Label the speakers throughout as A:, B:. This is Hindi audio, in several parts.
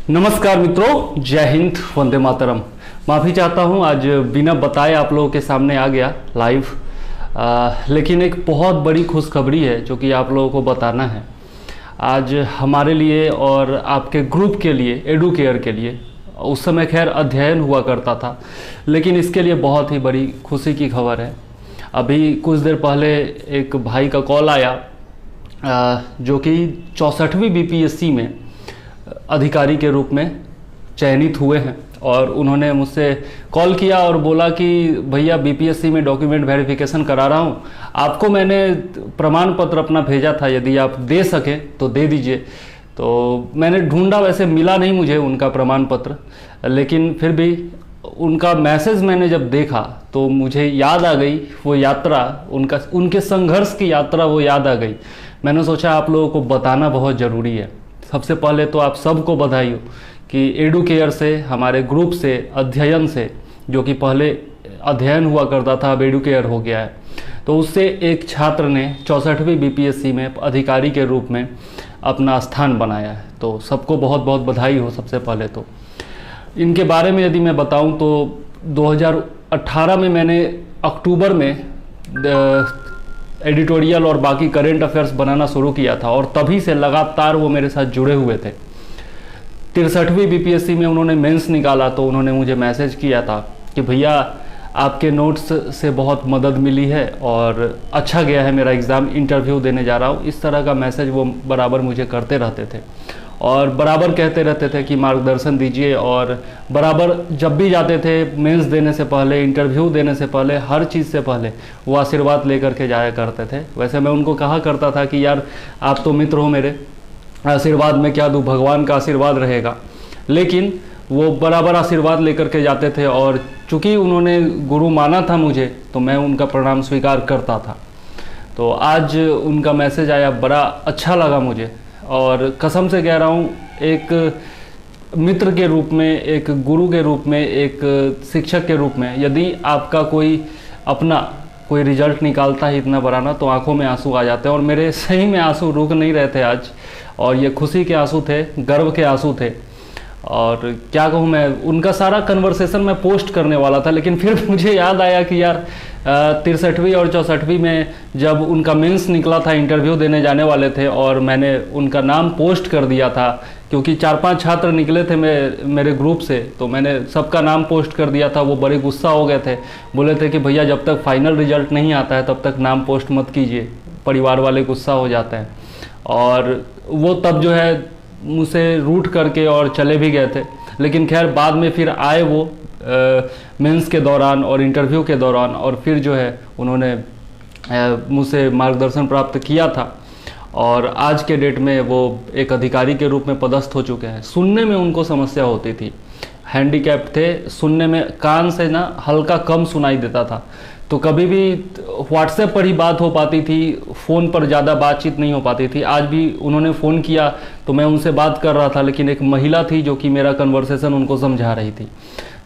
A: नमस्कार मित्रों, जय हिंद, वंदे मातरम। माफ़ी चाहता हूँ, आज बिना बताए आप लोगों के सामने आ गया लाइव। लेकिन एक बहुत बड़ी खुशखबरी है जो कि आप लोगों को बताना है आज हमारे लिए और आपके ग्रुप के लिए, एडुकेयर के लिए। उस समय खैर अध्ययन हुआ करता था, लेकिन इसके लिए बहुत ही बड़ी खुशी की खबर है। अभी कुछ देर पहले एक भाई का कॉल आया जो कि 64वीं बीपीएससी में अधिकारी के रूप में चयनित हुए हैं, और उन्होंने मुझसे कॉल किया और बोला कि भैया बीपीएससी में डॉक्यूमेंट वेरिफिकेशन करा रहा हूँ, आपको मैंने प्रमाण पत्र अपना भेजा था, यदि आप दे सकें तो दे दीजिए। तो मैंने ढूंढा, वैसे मिला नहीं मुझे उनका प्रमाण पत्र, लेकिन फिर भी उनका मैसेज मैंने जब देखा तो मुझे याद आ गई वो यात्रा, उनके संघर्ष की यात्रा वो याद आ गई। मैंने सोचा आप लोगों को बताना बहुत ज़रूरी है। सबसे पहले तो आप सबको बधाई हो कि एडुकेयर से, हमारे ग्रुप से, अध्ययन से, जो कि पहले अध्ययन हुआ करता था अब एडुकेयर हो गया है, तो उससे एक छात्र ने 64वीं बीपीएससी में अधिकारी के रूप में अपना स्थान बनाया है। तो सबको बहुत बहुत बधाई हो। सबसे पहले तो इनके बारे में यदि मैं बताऊं तो 2018 में मैंने अक्टूबर में एडिटोरियल और बाकी करेंट अफेयर्स बनाना शुरू किया था, और तभी से लगातार वो मेरे साथ जुड़े हुए थे। 63वीं बीपीएससी में उन्होंने मेंस निकाला तो उन्होंने मुझे मैसेज किया था कि भैया आपके नोट्स से बहुत मदद मिली है और अच्छा गया है मेरा एग्ज़ाम, इंटरव्यू देने जा रहा हूँ। इस तरह का मैसेज वो बराबर मुझे करते रहते थे और बराबर कहते रहते थे कि मार्गदर्शन दीजिए। और बराबर जब भी जाते थे, मेंस देने से पहले, इंटरव्यू देने से पहले, हर चीज़ से पहले वो आशीर्वाद लेकर के जाया करते थे। वैसे मैं उनको कहा करता था कि यार आप तो मित्र हो मेरे, आशीर्वाद में क्या दूँ, भगवान का आशीर्वाद रहेगा। लेकिन वो बराबर आशीर्वाद लेकर के जाते थे, और चूँकि उन्होंने गुरु माना था मुझे, तो मैं उनका प्रणाम स्वीकार करता था। तो आज उनका मैसेज आया, बड़ा अच्छा लगा मुझे, और कसम से कह रहा हूँ, एक मित्र के रूप में, एक गुरु के रूप में, एक शिक्षक के रूप में, यदि आपका कोई अपना कोई रिजल्ट निकालता है इतना बड़ा ना, तो आंखों में आंसू आ जाते हैं। और मेरे सही में आंसू रुक नहीं रहे थे आज, और ये खुशी के आंसू थे, गर्व के आंसू थे। और क्या कहूँ, मैं उनका सारा कन्वर्सेशन मैं पोस्ट करने वाला था, लेकिन फिर मुझे याद आया कि यार 63वीं और 64वीं में जब उनका मेंस निकला था, इंटरव्यू देने जाने वाले थे, और मैंने उनका नाम पोस्ट कर दिया था, क्योंकि 4-5 छात्र निकले थे मेरे ग्रुप से, तो मैंने सबका नाम पोस्ट कर दिया था। वो बड़े गुस्सा हो गए थे, बोले थे कि भैया जब तक फाइनल रिजल्ट नहीं आता है तब तक नाम पोस्ट मत कीजिए, परिवार वाले गुस्सा हो जाते हैं। और वो तब जो है मुझसे रूठ करके और चले भी गए थे, लेकिन खैर बाद में फिर आए वो मेंस के दौरान और इंटरव्यू के दौरान, और फिर जो है उन्होंने मुझसे मार्गदर्शन प्राप्त किया था, और आज के डेट में वो एक अधिकारी के रूप में पदस्थ हो चुके हैं। सुनने में उनको समस्या होती थी, हैंडीकैप थे, सुनने में कान से ना हल्का कम सुनाई देता था, तो कभी भी व्हाट्सएप पर ही बात हो पाती थी, फ़ोन पर ज़्यादा बातचीत नहीं हो पाती थी। आज भी उन्होंने फ़ोन किया तो मैं उनसे बात कर रहा था, लेकिन एक महिला थी जो कि मेरा कन्वर्सेशन उनको समझा रही थी।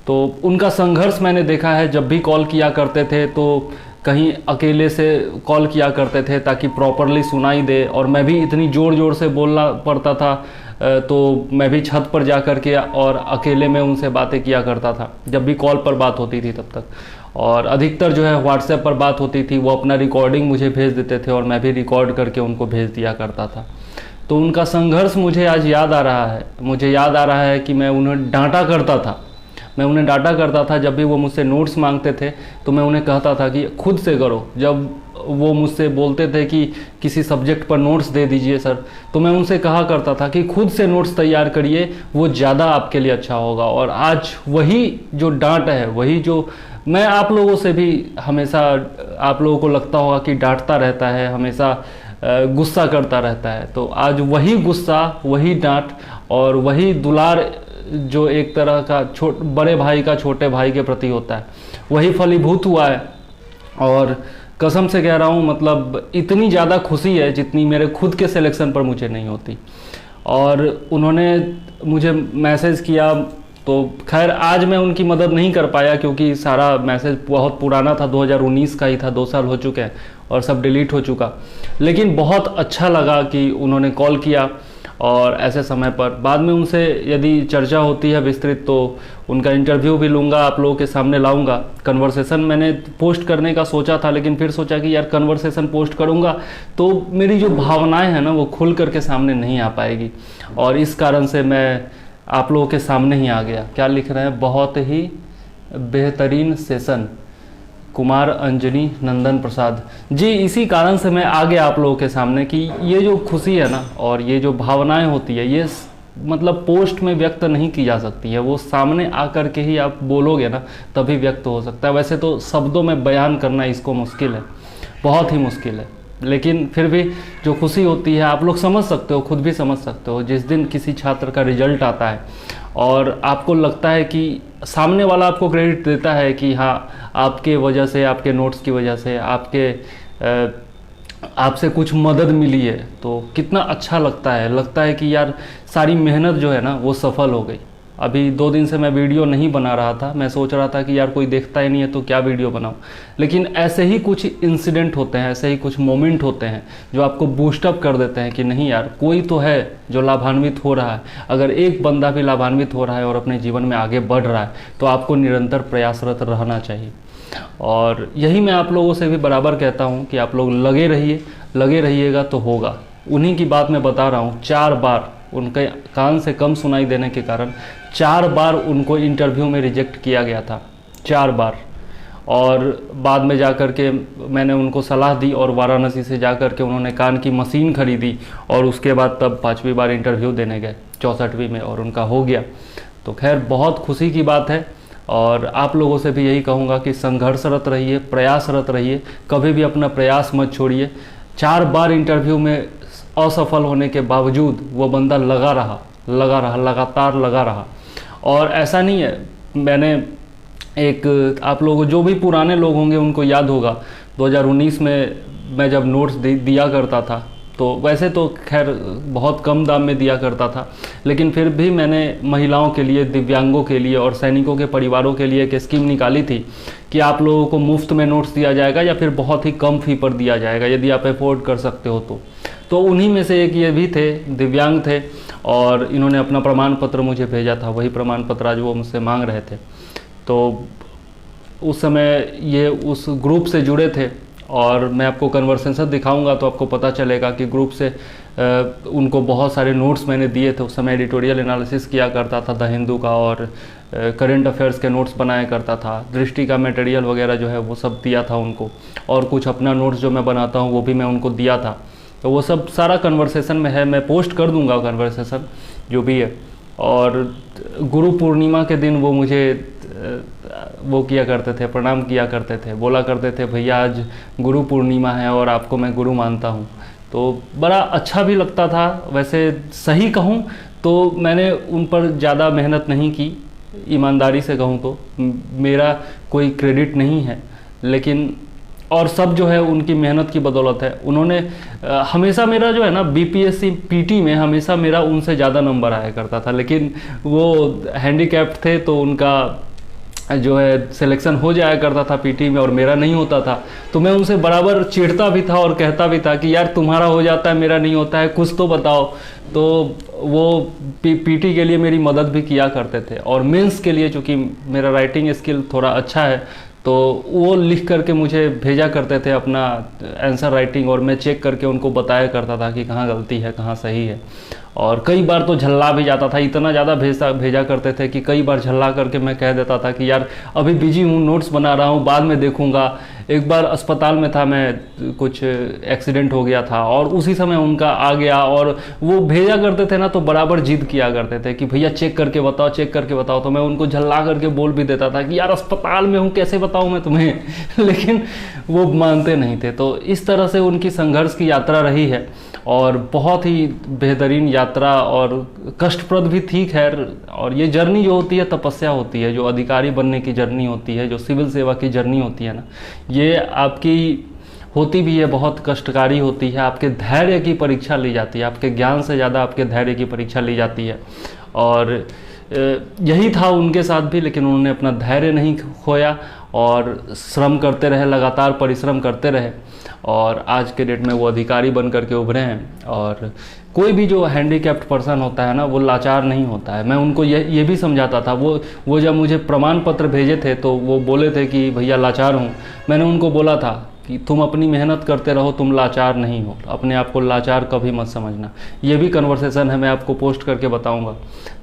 A: तो उनका संघर्ष मैंने देखा है। जब भी कॉल किया करते थे तो कहीं अकेले से कॉल किया करते थे ताकि प्रॉपरली सुनाई दे, और मैं भी इतनी ज़ोर ज़ोर से बोलना पड़ता था, तो मैं भी छत पर जा कर के और अकेले में उनसे बातें किया करता था जब भी कॉल पर बात होती थी तब तक। और अधिकतर जो है व्हाट्सएप पर बात होती थी, वो अपना रिकॉर्डिंग मुझे भेज देते थे और मैं भी रिकॉर्ड करके उनको भेज दिया करता था। तो उनका संघर्ष मुझे आज याद आ रहा है। मुझे याद आ रहा है कि मैं उन्हें डांटा करता था, जब भी वो मुझसे नोट्स मांगते थे तो मैं उन्हें कहता था कि खुद से करो। जब वो मुझसे बोलते थे कि किसी सब्जेक्ट पर नोट्स दे दीजिए सर, तो मैं उनसे कहा करता था कि खुद से नोट्स तैयार करिए, वो ज़्यादा आपके लिए अच्छा होगा। और आज वही जो डांट है, वही जो मैं आप लोगों से भी हमेशा, आप लोगों को लगता होगा कि डांटता रहता है, हमेशा गुस्सा करता रहता है, तो आज वही गुस्सा, वही डांट और वही दुलार जो एक तरह का बड़े भाई का छोटे भाई के प्रति होता है, वही फलीभूत हुआ है। और कसम से कह रहा हूँ, मतलब इतनी ज़्यादा खुशी है जितनी मेरे खुद के सिलेक्शन पर मुझे नहीं होती। और उन्होंने मुझे मैसेज किया, तो खैर आज मैं उनकी मदद नहीं कर पाया क्योंकि सारा मैसेज बहुत पुराना था, 2019 का ही था, 2 साल हो चुके हैं और सब डिलीट हो चुका। लेकिन बहुत अच्छा लगा कि उन्होंने कॉल किया और ऐसे समय पर बाद में उनसे यदि चर्चा होती है विस्तृत तो उनका इंटरव्यू भी लूँगा, आप लोगों के सामने लाऊंगा। कन्वर्सेशन मैंने पोस्ट करने का सोचा था, लेकिन फिर सोचा कि यार कन्वर्सेशन पोस्ट करूँगा तो मेरी जो भावनाएं हैं ना वो खुल करके सामने नहीं आ पाएगी, और इस कारण से मैं आप लोगों के सामने ही आ गया। क्या लिख रहे हैं, बहुत ही बेहतरीन सेशन, कुमार अंजनी नंदन प्रसाद जी। इसी कारण से मैं आ गया आप लोगों के सामने कि ये जो खुशी है ना और ये जो भावनाएं होती है ये मतलब पोस्ट में व्यक्त नहीं की जा सकती है, वो सामने आकर के ही आप बोलोगे ना तभी व्यक्त हो सकता है। वैसे तो शब्दों में बयान करना इसको मुश्किल है, बहुत ही मुश्किल है, लेकिन फिर भी जो खुशी होती है आप लोग समझ सकते हो, खुद भी समझ सकते हो। जिस दिन किसी छात्र का रिजल्ट आता है और आपको लगता है कि सामने वाला आपको क्रेडिट देता है कि हाँ आपके वजह से, आपके नोट्स की वजह से, आपसे कुछ मदद मिली है, तो कितना अच्छा लगता है कि यार सारी मेहनत जो है ना वो सफल हो गई। अभी 2 दिन से मैं वीडियो नहीं बना रहा था, मैं सोच रहा था कि यार कोई देखता ही नहीं है तो क्या वीडियो बनाऊं, लेकिन ऐसे ही कुछ इंसिडेंट होते हैं, ऐसे ही कुछ मोमेंट होते हैं जो आपको बूस्टअप कर देते हैं कि नहीं यार कोई तो है जो लाभान्वित हो रहा है। अगर एक बंदा भी लाभान्वित हो रहा है और अपने जीवन में आगे बढ़ रहा है तो आपको निरंतर प्रयासरत रहना चाहिए। और यही मैं आप लोगों से भी बराबर कहता हूँ कि आप लोग लगे रहिएगा तो होगा। उन्हीं की बात मैं बता रहा हूँ, 4 बार उनके कान से कम सुनाई देने के कारण 4 बार उनको इंटरव्यू में रिजेक्ट किया गया था, 4 बार। और बाद में जाकर के मैंने उनको सलाह दी और वाराणसी से जाकर के उन्होंने कान की मशीन खरीदी और उसके बाद तब 5वीं बार इंटरव्यू देने गए 64वीं में और उनका हो गया। तो खैर बहुत खुशी की बात है, और आप लोगों से भी यही कहूँगा कि संघर्षरत रहिए, प्रयासरत रहिए, कभी भी अपना प्रयास मत छोड़िए। 4 बार इंटरव्यू में असफल होने के बावजूद वो बंदा लगा रहा, लगातार लगा रहा। और ऐसा नहीं है, मैंने आप लोगों जो भी पुराने लोग होंगे उनको याद होगा 2019 में मैं जब नोट्स दिया करता था, तो वैसे तो खैर बहुत कम दाम में दिया करता था, लेकिन फिर भी मैंने महिलाओं के लिए, दिव्यांगों के लिए और सैनिकों के परिवारों के लिए एक स्कीम निकाली थी कि आप लोगों को मुफ्त में नोट्स दिया जाएगा या फिर बहुत ही कम फी पर दिया जाएगा यदि आप अफोर्ड कर सकते हो तो उन्हीं में से एक ये भी थे, दिव्यांग थे, और इन्होंने अपना प्रमाण पत्र मुझे भेजा था, वही प्रमाण पत्र आज वो मुझसे मांग रहे थे। तो उस समय ये उस ग्रुप से जुड़े थे, और मैं आपको कन्वर्सेशन दिखाऊंगा तो आपको पता चलेगा कि ग्रुप से उनको बहुत सारे नोट्स मैंने दिए थे। उस समय एडिटोरियल एनालिसिस किया करता था द हिंदू का, और करंट अफेयर्स के नोट्स बनाया करता था, दृष्टि का मटेरियल वगैरह जो है वो सब दिया था उनको, और कुछ अपना नोट्स जो मैं बनाता हूँ वो भी मैं उनको दिया था। तो वो सब सारा कन्वर्सेशन में है, मैं पोस्ट कर दूंगा कन्वर्सेशन जो भी है। और गुरु पूर्णिमा के दिन वो मुझे वो किया करते थे, प्रणाम किया करते थे, बोला करते थे भैया आज गुरु पूर्णिमा है और आपको मैं गुरु मानता हूँ। तो बड़ा अच्छा भी लगता था। वैसे सही कहूँ तो मैंने उन पर ज़्यादा मेहनत नहीं की, ईमानदारी से कहूँ तो मेरा कोई क्रेडिट नहीं है, लेकिन और सब जो है उनकी मेहनत की बदौलत है। उन्होंने हमेशा मेरा जो है ना बीपीएससी पीटी में हमेशा मेरा उनसे ज़्यादा नंबर आया करता था, लेकिन वो हैंडीकैप्ड थे तो उनका जो है सिलेक्शन हो जाया करता था पीटी में और मेरा नहीं होता था। तो मैं उनसे बराबर चिढ़ता भी था और कहता भी था कि यार तुम्हारा हो जाता है मेरा नहीं होता है, कुछ तो बताओ। तो वो पीटी के लिए मेरी मदद भी किया करते थे, और मेंस के लिए चूँकि मेरा राइटिंग स्किल थोड़ा अच्छा है तो वो लिख करके मुझे भेजा करते थे अपना आंसर राइटिंग, और मैं चेक करके उनको बताया करता था कि कहाँ गलती है कहाँ सही है। और कई बार तो झल्ला भी जाता था, इतना ज़्यादा भेजा करते थे कि कई बार झल्ला करके मैं कह देता था कि यार अभी बिजी हूँ, नोट्स बना रहा हूँ, बाद में देखूँगा। एक बार अस्पताल में था मैं, कुछ एक्सीडेंट हो गया था और उसी समय उनका आ गया, और वो भेजा करते थे ना तो बराबर जिद किया करते थे कि भैया चेक करके बताओ, चेक करके बताओ। तो मैं उनको झल्ला करके बोल भी देता था कि यार अस्पताल में हूँ, कैसे बताऊँ मैं तुम्हें लेकिन वो मानते नहीं थे। तो इस तरह से उनकी संघर्ष की यात्रा रही है, और बहुत ही बेहतरीन यात्रा और कष्टप्रद भी थी खैर। और ये जर्नी जो होती है तपस्या होती है, जो अधिकारी बनने की जर्नी होती है, जो सिविल सेवा की जर्नी होती है ना, ये आपकी होती भी है, बहुत कष्टकारी होती है। आपके धैर्य की परीक्षा ली जाती है, आपके ज्ञान से ज़्यादा आपके धैर्य की परीक्षा ली जाती है। और यही था उनके साथ भी, लेकिन उन्होंने अपना धैर्य नहीं खोया और श्रम करते रहे, लगातार परिश्रम करते रहे और आज के डेट में वो अधिकारी बन करके उभरे हैं। और कोई भी जो हैंडीकैप्ड पर्सन होता है ना, वो लाचार नहीं होता है। मैं उनको ये भी समझाता था। वो जब मुझे प्रमाण पत्र भेजे थे तो वो बोले थे कि भैया लाचार हूँ। मैंने उनको बोला था कि तुम अपनी मेहनत करते रहो, तुम लाचार नहीं हो, अपने आप को लाचार कभी मत समझना। ये भी कन्वर्सेशन है, मैं आपको पोस्ट करके बताऊंगा।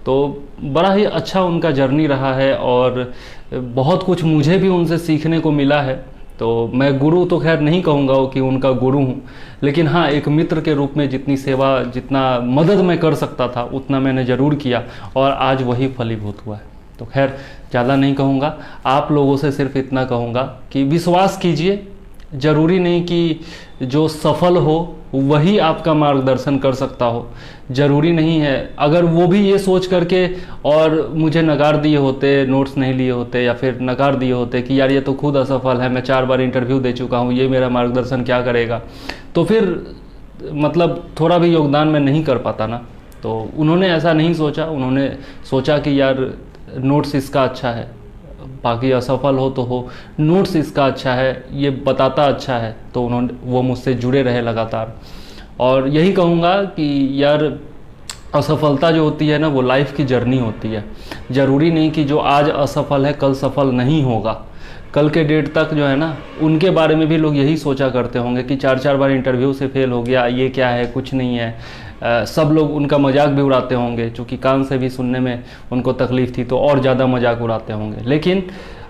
A: तो बड़ा ही अच्छा उनका जर्नी रहा है और बहुत कुछ मुझे भी उनसे सीखने को मिला है। तो मैं गुरु तो खैर नहीं कहूँगा कि उनका गुरु हूँ, लेकिन हाँ, एक मित्र के रूप में जितनी सेवा, जितना मदद मैं कर सकता था उतना मैंने ज़रूर किया और आज वही फलीभूत हुआ है। तो खैर ज़्यादा नहीं कहूँगा, आप लोगों से सिर्फ इतना कहूँगा कि विश्वास कीजिए। ज़रूरी नहीं कि जो सफल हो वही आपका मार्गदर्शन कर सकता हो, ज़रूरी नहीं है। अगर वो भी ये सोच करके और मुझे नकार दिए होते, नोट्स नहीं लिए होते या फिर नकार दिए होते कि यार ये तो खुद असफल है, मैं 4 बार इंटरव्यू दे चुका हूँ, ये मेरा मार्गदर्शन क्या करेगा, तो फिर मतलब थोड़ा भी योगदान मैं नहीं कर पाता ना। तो उन्होंने ऐसा नहीं सोचा, उन्होंने सोचा कि यार नोट्स इसका अच्छा है, बाकी असफल हो तो हो, नोट्स इसका अच्छा है, ये बताता अच्छा है, तो वो मुझसे जुड़े रहे लगातार। और यही कहूँगा कि यार असफलता जो होती है ना, वो लाइफ की जर्नी होती है। ज़रूरी नहीं कि जो आज असफल है कल सफल नहीं होगा। कल के डेट तक जो है ना, उनके बारे में भी लोग यही सोचा करते होंगे कि 4 बार इंटरव्यू से फेल हो गया, ये क्या है, कुछ नहीं है। सब लोग उनका मजाक भी उड़ाते होंगे, चूँकि कान से भी सुनने में उनको तकलीफ़ थी तो और ज़्यादा मजाक उड़ाते होंगे। लेकिन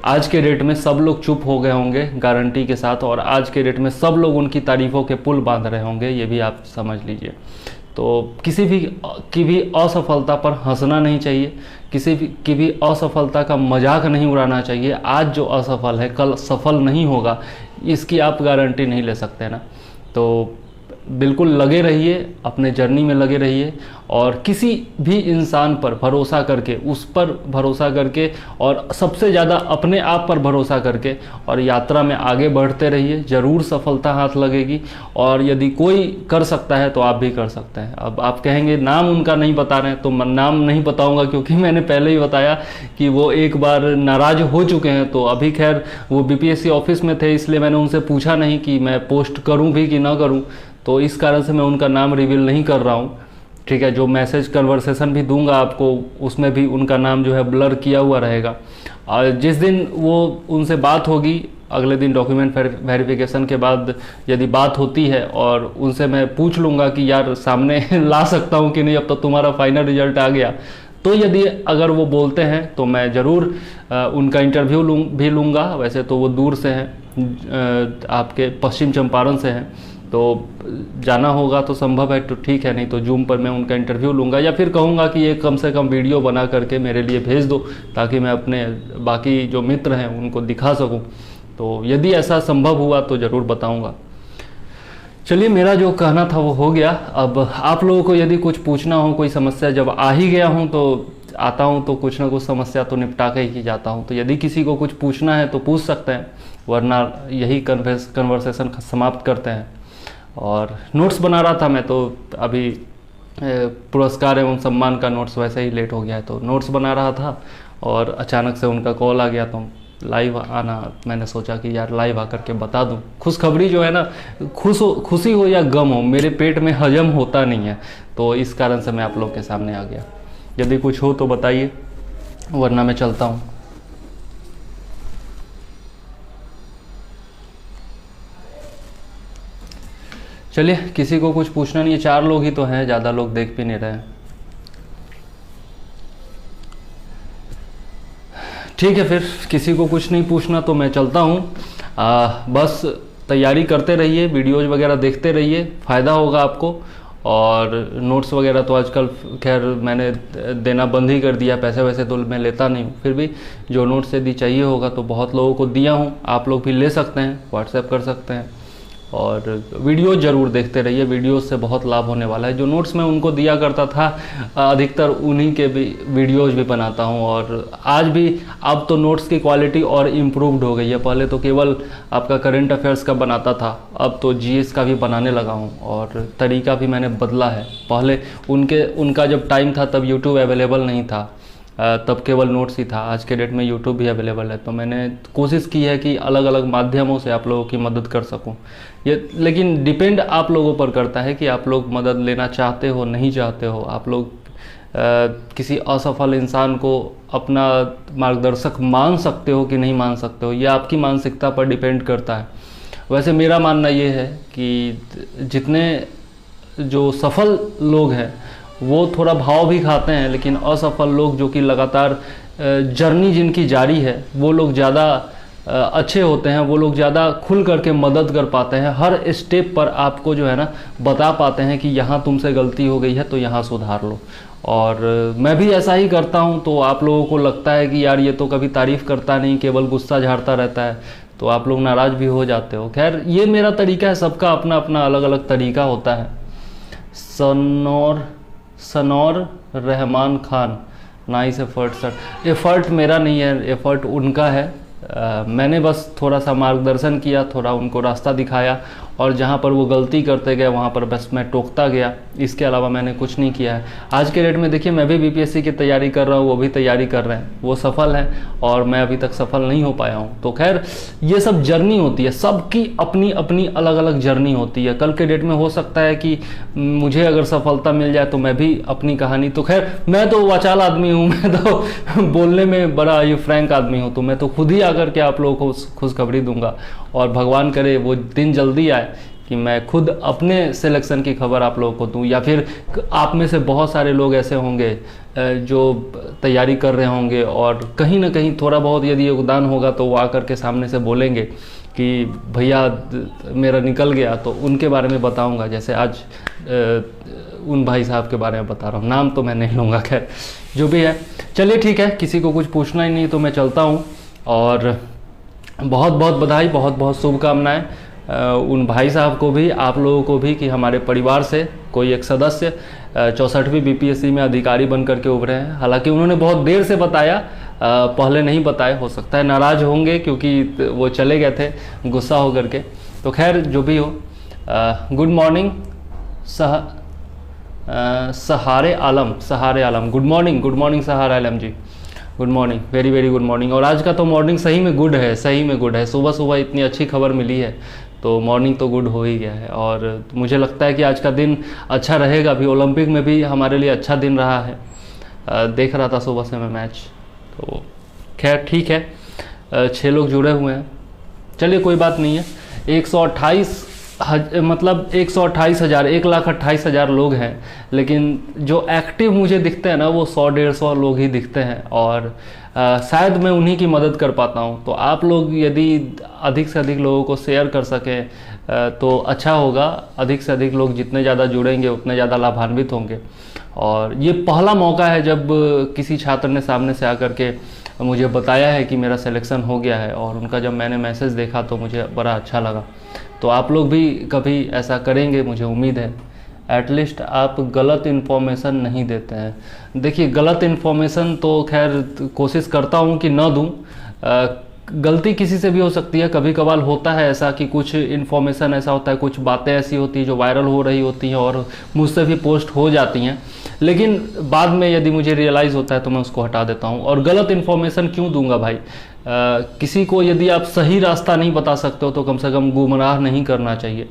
A: आज के डेट में सब लोग चुप हो गए होंगे गारंटी के साथ, और आज के डेट में सब लोग उनकी तारीफ़ों के पुल बांध रहे होंगे, ये भी आप समझ लीजिए। तो किसी भी की भी असफलता पर हंसना नहीं चाहिए, किसी भी की भी असफलता का मजाक नहीं उड़ाना चाहिए। आज जो असफल है कल सफल नहीं होगा, इसकी आप गारंटी नहीं ले सकते ना। तो बिल्कुल लगे रहिए, अपने जर्नी में लगे रहिए और किसी भी इंसान पर भरोसा करके, उस पर भरोसा करके और सबसे ज़्यादा अपने आप पर भरोसा करके और यात्रा में आगे बढ़ते रहिए। ज़रूर सफलता हाथ लगेगी और यदि कोई कर सकता है तो आप भी कर सकते हैं। अब आप कहेंगे नाम उनका नहीं बता रहे हैं, तो नाम नहीं बताऊंगा क्योंकि मैंने पहले ही बताया कि वो एक बार नाराज़ हो चुके हैं। तो अभी खैर वो बीपीएससी ऑफिस में थे, इसलिए मैंने उनसे पूछा नहीं कि मैं पोस्ट करूँ भी कि ना करूँ, तो इस कारण से मैं उनका नाम रिवील नहीं कर रहा हूँ। ठीक है, जो मैसेज कन्वर्सेशन भी दूंगा आपको, उसमें भी उनका नाम जो है ब्लर किया हुआ रहेगा। और जिस दिन वो उनसे बात होगी, अगले दिन डॉक्यूमेंट वेरिफिकेशन के बाद यदि बात होती है और उनसे मैं पूछ लूँगा कि यार सामने ला सकता हूँ कि नहीं, अब तो तुम्हारा फाइनल रिजल्ट आ गया, तो यदि अगर वो बोलते हैं तो मैं ज़रूर उनका इंटरव्यू भी लूँगा। वैसे तो वो दूर से हैं, आपके पश्चिम चंपारण से हैं, तो जाना होगा तो संभव है तो ठीक है, नहीं तो जूम पर मैं उनका इंटरव्यू लूँगा या फिर कहूँगा कि ये कम से कम वीडियो बना करके मेरे लिए भेज दो ताकि मैं अपने बाकी जो मित्र हैं उनको दिखा सकूँ। तो यदि ऐसा संभव हुआ तो ज़रूर बताऊँगा। चलिए, मेरा जो कहना था वो हो गया। अब आप लोगों को यदि कुछ पूछना हो, कोई समस्या, जब आ ही गया हूँ तो आता हूँ तो कुछ ना कुछ समस्या तो निपटा के ही जाता हूँ। तो यदि किसी को कुछ पूछना है तो पूछ सकते हैं, वरना यही कन्वर्सेशन समाप्त करते हैं। और नोट्स बना रहा था मैं, तो अभी पुरस्कार एवं सम्मान का नोट्स वैसे ही लेट हो गया है, तो नोट्स बना रहा था और अचानक से उनका कॉल आ गया। तो लाइव आना, मैंने सोचा कि यार लाइव आकर के बता दूं। खुशखबरी जो है ना, खुशी हो या गम हो, मेरे पेट में हजम होता नहीं है, तो इस कारण से मैं आप लोग के सामने आ गया। यदि कुछ हो तो बताइए, वरना मैं चलता हूँ। चलिए, किसी को कुछ पूछना नहीं है, 4 लोग ही तो हैं, ज़्यादा लोग देख भी नहीं रहे हैं। ठीक है, फिर किसी को कुछ नहीं पूछना तो मैं चलता हूँ। बस तैयारी करते रहिए, वीडियोज़ वगैरह देखते रहिए, फ़ायदा होगा आपको। और नोट्स वगैरह तो आजकल खैर मैंने देना बंद ही कर दिया, पैसे वैसे तो मैं लेता नहीं हूँ, फिर भी जो नोट्स यदि चाहिए होगा तो बहुत लोगों को दिया हूँ, आप लोग भी ले सकते हैं, व्हाट्सएप कर सकते हैं। और वीडियो ज़रूर देखते रहिए, वीडियो से बहुत लाभ होने वाला है। जो नोट्स मैं उनको दिया करता था, अधिकतर उन्हीं के भी वीडियोज़ भी बनाता हूं। और आज भी अब तो नोट्स की क्वालिटी और इम्प्रूव्ड हो गई है। पहले तो केवल आपका करंट अफेयर्स का बनाता था, अब तो जीएस का भी बनाने लगा हूं और तरीका भी मैंने बदला है। पहले उनका जब टाइम था तब यूट्यूब अवेलेबल नहीं था, तब केवल नोट्स ही था, आज के डेट में यूट्यूब भी अवेलेबल है। तो मैंने कोशिश की है कि अलग अलग माध्यमों से आप लोगों की मदद कर सकूं। ये लेकिन डिपेंड आप लोगों पर करता है कि आप लोग मदद लेना चाहते हो नहीं चाहते हो। आप लोग किसी असफल इंसान को अपना मार्गदर्शक मान सकते हो कि नहीं मान सकते हो, यह आपकी मानसिकता पर डिपेंड करता है। वैसे मेरा मानना ये है कि जितने जो सफल लोग हैं वो थोड़ा भाव भी खाते हैं, लेकिन असफल लोग जो कि लगातार जर्नी जिनकी जारी है वो लोग ज़्यादा अच्छे होते हैं। वो लोग ज़्यादा खुल करके मदद कर पाते हैं, हर स्टेप पर आपको जो है ना बता पाते हैं कि यहाँ तुमसे गलती हो गई है तो यहाँ सुधार लो। और मैं भी ऐसा ही करता हूँ। तो आप लोगों को लगता है कि यार ये तो कभी तारीफ़ करता नहीं, केवल गुस्सा झाड़ता रहता है, तो आप लोग नाराज़ भी हो जाते हो। खैर ये मेरा तरीका है, सबका अपना अपना अलग अलग तरीका होता है। Sanour Rahman Khan, nice effort sir. Effort मेरा नहीं है, एफ़र्ट उनका है। मैंने बस थोड़ा सा मार्गदर्शन किया, थोड़ा उनको रास्ता दिखाया, और जहाँ पर वो गलती करते गए वहाँ पर बस मैं टोकता गया। इसके अलावा मैंने कुछ नहीं किया है। आज के डेट में देखिए मैं भी बीपीएससी की तैयारी कर रहा हूँ, वो भी तैयारी कर रहे हैं, वो सफल हैं और मैं अभी तक सफल नहीं हो पाया हूँ। तो खैर ये सब जर्नी होती है, सबकी अपनी अपनी अलग अलग जर्नी होती है। कल के डेट में हो सकता है कि मुझे अगर सफलता मिल जाए तो मैं भी अपनी कहानी, तो खैर मैं तो वाचाल आदमी हूँ, मैं तो बोलने में बड़ा ये फ्रैंक आदमी हूँ, तो मैं तो खुद ही आकर के आप लोगों को खुशखबरी दूंगा। और भगवान करे वो दिन जल्दी आए कि मैं खुद अपने सिलेक्शन की खबर आप लोगों को दूं, या फिर आप में से बहुत सारे लोग ऐसे होंगे जो तैयारी कर रहे होंगे और कहीं ना कहीं थोड़ा बहुत यदि योगदान होगा तो वो आकर के सामने से बोलेंगे कि भैया मेरा निकल गया, तो उनके बारे में बताऊंगा। जैसे आज उन भाई साहब के बारे में बता रहा हूँ, नाम तो मैं नहीं लूँगा, खैर जो भी है। चलिए ठीक है, किसी को कुछ पूछना ही नहीं तो मैं चलता हूँ। और बहुत बहुत बधाई, बहुत बहुत शुभकामनाएं उन भाई साहब को भी, आप लोगों को भी कि हमारे परिवार से कोई एक सदस्य 64वीं बीपीएससी में अधिकारी बन करके उभरे हैं। हालांकि उन्होंने बहुत देर से बताया, पहले नहीं बताए, हो सकता है नाराज़ होंगे क्योंकि वो चले गए थे गुस्सा हो करके। तो खैर जो भी हो, गुड मॉर्निंग सहारे आलम, good morning Sahare Alam ji, good morning, very very good morning. और आज का तो मॉर्निंग सही में गुड है, सही में गुड है। सुबह सुबह इतनी अच्छी खबर मिली है तो मॉर्निंग तो गुड हो ही गया है। और मुझे लगता है कि आज का दिन अच्छा रहेगा भी। ओलंपिक में भी हमारे लिए अच्छा दिन रहा है, देख रहा था सुबह से मैं मैच। तो खैर ठीक है, 6 लोग जुड़े हुए हैं, चलिए कोई बात नहीं है। 128,000 1,28,000 लोग हैं, लेकिन जो एक्टिव मुझे दिखते हैं ना वो 100-150 लोग ही दिखते हैं। और शायद मैं उन्हीं की मदद कर पाता हूं। तो आप लोग यदि अधिक से अधिक लोगों को शेयर कर सकें तो अच्छा होगा। अधिक से अधिक लोग जितने ज़्यादा जुड़ेंगे उतने ज़्यादा लाभान्वित होंगे। और ये पहला मौका है जब किसी छात्र ने सामने से आकर के मुझे बताया है कि मेरा सिलेक्शन हो गया है, और उनका जब मैंने मैसेज देखा तो मुझे बड़ा अच्छा लगा। तो आप लोग भी कभी ऐसा करेंगे मुझे उम्मीद है। एटलीस्ट आप गलत इन्फॉर्मेशन नहीं देते हैं। देखिए गलत इन्फॉर्मेशन तो खैर कोशिश करता हूँ कि न दूँ, गलती किसी से भी हो सकती है। कभी कभार होता है ऐसा कि कुछ इन्फॉर्मेशन ऐसा होता है, कुछ बातें ऐसी होती हैं जो वायरल हो रही होती हैं और मुझसे भी पोस्ट हो जाती हैं, लेकिन बाद में यदि मुझे रियलाइज़ होता है तो मैं उसको हटा देता हूँ। और गलत इन्फॉर्मेशन क्यों दूंगा भाई? किसी को यदि आप सही रास्ता नहीं बता सकते हो तो कम से कम गुमराह नहीं करना चाहिए।